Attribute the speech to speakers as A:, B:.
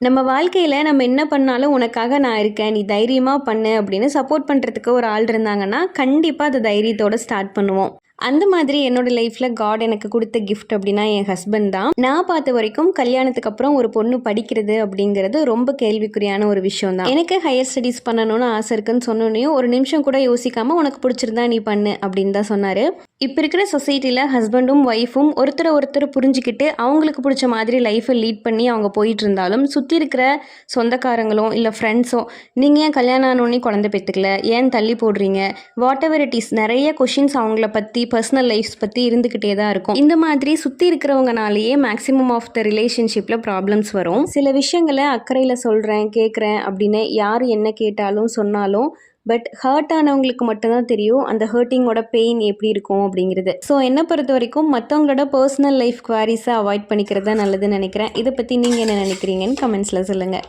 A: நம்ம வாழ்க்கையில் நம்ம என்ன பண்ணாலும் உனக்காக நான் இருக்கேன், நீ தைரியமாக பண்ணு அப்படின்னு சப்போர்ட் பண்ணுறதுக்கு ஒரு ஆள் இருந்தாங்கன்னா கண்டிப்பாக அதை தைரியத்தோடு ஸ்டார்ட் பண்ணுவோம். அந்த மாதிரி என்னோட லைஃப்பில் காட் எனக்கு கொடுத்த கிஃப்ட் அப்படின்னா என் ஹஸ்பண்ட் தான். நான் பார்த்த வரைக்கும் கல்யாணத்துக்கு அப்புறம் ஒரு பொண்ணு படிக்கிறது அப்படிங்கிறது ரொம்ப கேள்விக்குறியான ஒரு விஷயம் தான். எனக்கு ஹையர் ஸ்டடீஸ் பண்ணணும்னு ஆசை இருக்குன்னு சொன்னோன்னையும் ஒரு நிமிஷம் கூட யோசிக்காமல் உனக்கு பிடிச்சிருந்தா நீ பண்ணு அப்படின்னு தான் சொன்னார். இப்போ இருக்கிற சொசைட்டியில் ஹஸ்பண்டும் ஒய்ஃபும் ஒருத்தர் புரிஞ்சுக்கிட்டு அவங்களுக்கு பிடிச்ச மாதிரி லைஃப்பை லீட் பண்ணி அவங்க போயிட்டு இருந்தாலும் சுற்றி இருக்கிற சொந்தக்காரங்களோ இல்லை ஃப்ரெண்ட்ஸோ நீங்கள் ஏன் கல்யாணம் ஆனோடனே குழந்தை பெற்றுக்கல, ஏன் தள்ளி போடுறீங்க, வாட் எவர் இட் இஸ், நிறைய கொஷின்ஸ் அவங்கள பற்றி பர்சனல் லைஃப்ஸ் பற்றி இருந்துக்கிட்டே தான் இருக்கும். இந்த மாதிரி சுற்றி இருக்கிறவங்கனாலேயே மேக்ஸிமம் ஆஃப் த ரிலேஷன்ஷிப்பில் ப்ராப்ளம்ஸ் வரும். சில விஷயங்களை அக்கறையில் சொல்கிறேன் கேட்குறேன் அப்படின்னு யார் என்ன கேட்டாலும் சொன்னாலும் பட் ஹர்ட் ஆனவங்களுக்கு மட்டும்தான் தெரியும் அந்த ஹர்ட்டிங்கோட பெயின் எப்படி இருக்கும் அப்படிங்கிறது. ஸோ என்னை பொறுத்த வரைக்கும் மற்றவங்களோட பர்சனல் லைஃப் குவாரிஸை அவாய்ட் பண்ணிக்கிறது தான் நல்லதுன்னு நினைக்கிறேன். இதை பற்றி நீங்கள் என்ன நினைக்கிறீங்கன்னு கமெண்ட்ஸில் சொல்லுங்கள்.